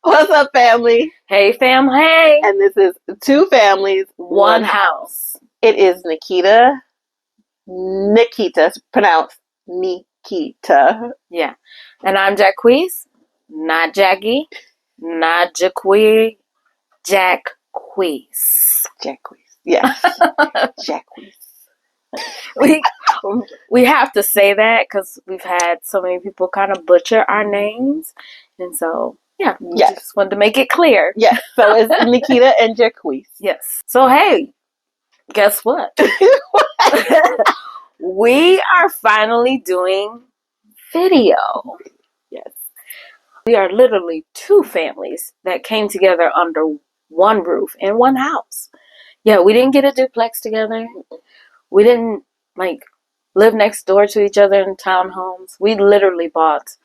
What's up, family? Hey, fam, hey. And this is Two Families, One House. It is Nikita, pronounced Nikita. Yeah. And I'm Jacquees, not Jackie, not Jacquees, Jacquees. Jacquees. Yes. Jacquees. We have to say that because we've had so many people kind of butcher our names. And so, yeah, we just wanted to make it clear. Yes. So it's Nikita and Jacquees. Yes. So, hey, guess what? We are finally doing video. Yes. We are literally two families that came together under one roof in one house. Yeah, we didn't get a duplex together. We didn't live next door to each other in townhomes. We literally bought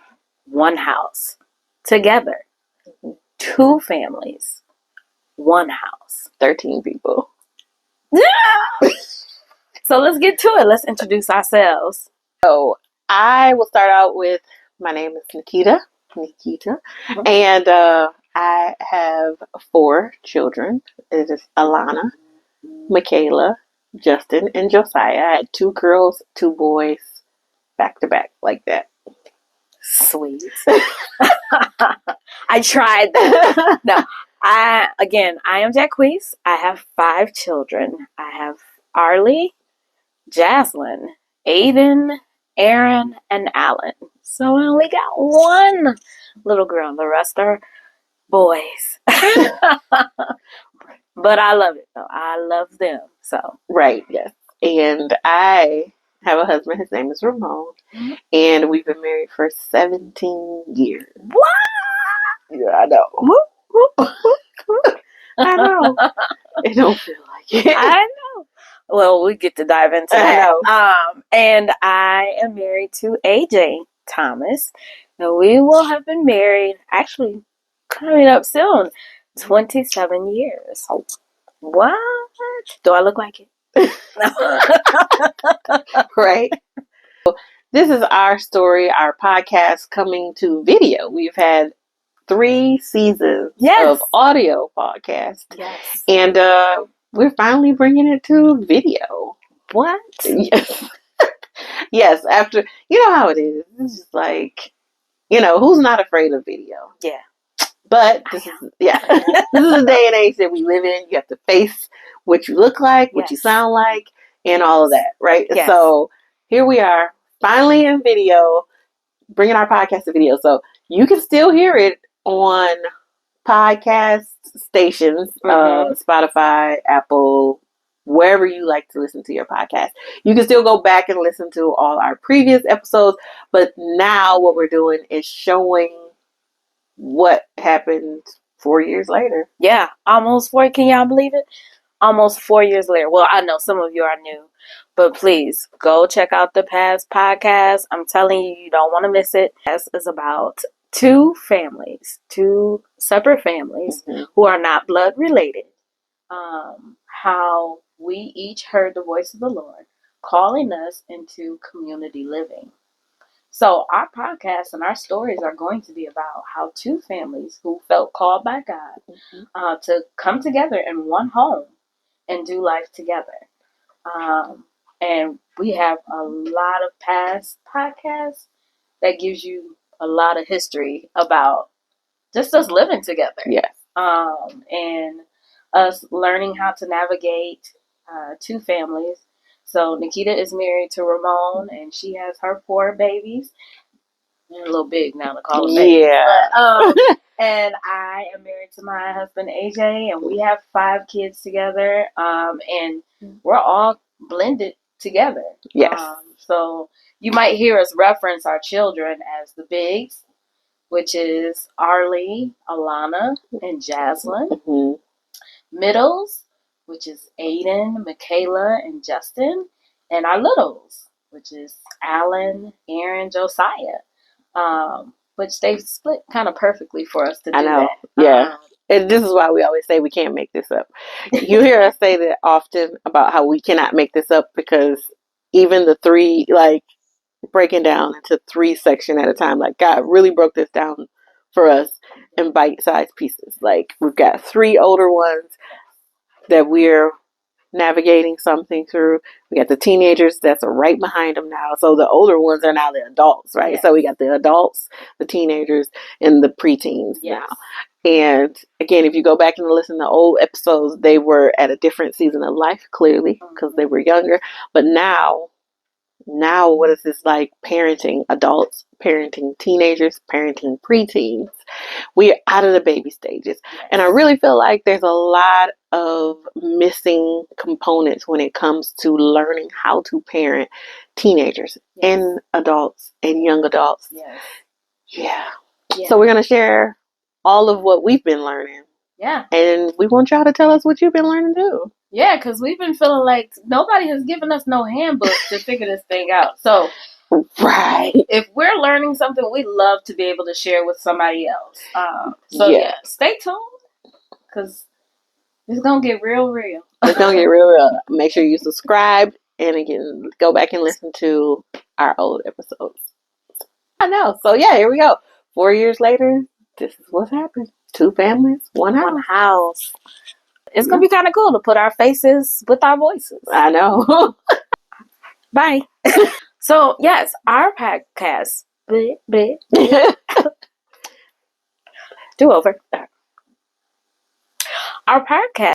one house together. Two families, one house. 13 people. Yeah! So let's get to it. Let's introduce ourselves. So I will start out with, my name is Nikita, and I have 4 children. It is Alana, Michaela, Justin, and Josiah. I had 2 girls, 2 boys, back to back, like that. Sweet. I tried that. No, I am Jacquees. I have 5 children. I have Arlie, Jaslyn, Aiden, Aaron, and Alan. So I only got 1 little girl. The rest are boys. But I love it, though. I love them. So right, yes. And I have a husband. His name is Ramon. And we've been married for 17 years. What? Yeah, I know. I know. It don't feel like it. I know. Well, we get to dive into that. And I am married to AJ Thomas. And we will have been married, actually, coming up soon, 27 years. What? Do I look like it? Right. This is our story, our podcast coming to video. We've had 3 seasons of audio podcast. Yes. And we're finally bringing it to video. What? Yes. Yes, after, you know how it is. It's just like, who's not afraid of video? Yeah. But this is the day and age that we live in. You have to face what you look like, what you sound like, and all of that, right? Yes. So here we are, finally in video, bringing our podcast to video. So you can still hear it on podcast stations, Spotify, Apple, wherever you like to listen to your podcast. You can still go back and listen to all our previous episodes, but now what we're doing is showing what happened 4 years later. Yeah, almost 4. Can y'all believe it? Almost 4 years later. Well, I know some of you are new, but please go check out the past podcast. I'm telling you, you don't want to miss it. This is about 2 families, 2 separate families who are not blood related. How we each heard the voice of the Lord calling us into community living. So our podcast and our stories are going to be about how 2 families who felt called by God to come together in one home and do life together. And we have a lot of past podcasts that gives you a lot of history about just us living together. Yes. And us learning how to navigate 2 families. So Nikita is married to Ramon, and she has her 4 babies. They're a little big now to call them babies. Yeah. But, and I am married to my husband AJ, and we have 5 kids together. And we're all blended together. Yes. So you might hear us reference our children as the bigs, which is Arlie, Alana, and Jaslyn. Middles, which is Aiden, Michaela, and Justin, and our littles, which is Alan, Aaron, Josiah, which they split kind of perfectly for us to do that. Yeah. And this is why we always say we can't make this up. You hear us say that often about how we cannot make this up because even the 3, breaking down into 3 sections at a time, God really broke this down for us in bite-sized pieces. Like, we've got 3 older ones that we're navigating something through. We got the teenagers that's right behind them now. So the older ones are now the adults, right? Yes. So we got the adults, the teenagers, and the preteens now. And again, if you go back and listen to old episodes, they were at a different season of life, clearly, because they were younger. But now, what is this like parenting adults, parenting teenagers, parenting preteens? We're out of the baby stages. And I really feel like there's a lot of missing components when it comes to learning how to parent teenagers and adults and young adults. Yeah. So we're going to share all of what we've been learning. Yeah. And we want y'all to tell us what you've been learning too. Yeah, because we've been feeling like nobody has given us no handbook to figure this thing out. So, right. If we're learning something, we'd love to be able to share with somebody else. Stay tuned, because it's going to get real. It's going to get real. Make sure you subscribe, and again, go back and listen to our old episodes. I know. So, yeah, here we go. 4 years later, this is what's happened. 2 families, one house. It's going to be kind of cool to put our faces with our voices. I know. Bye. So, yes, our podcast. Do over. Our podcast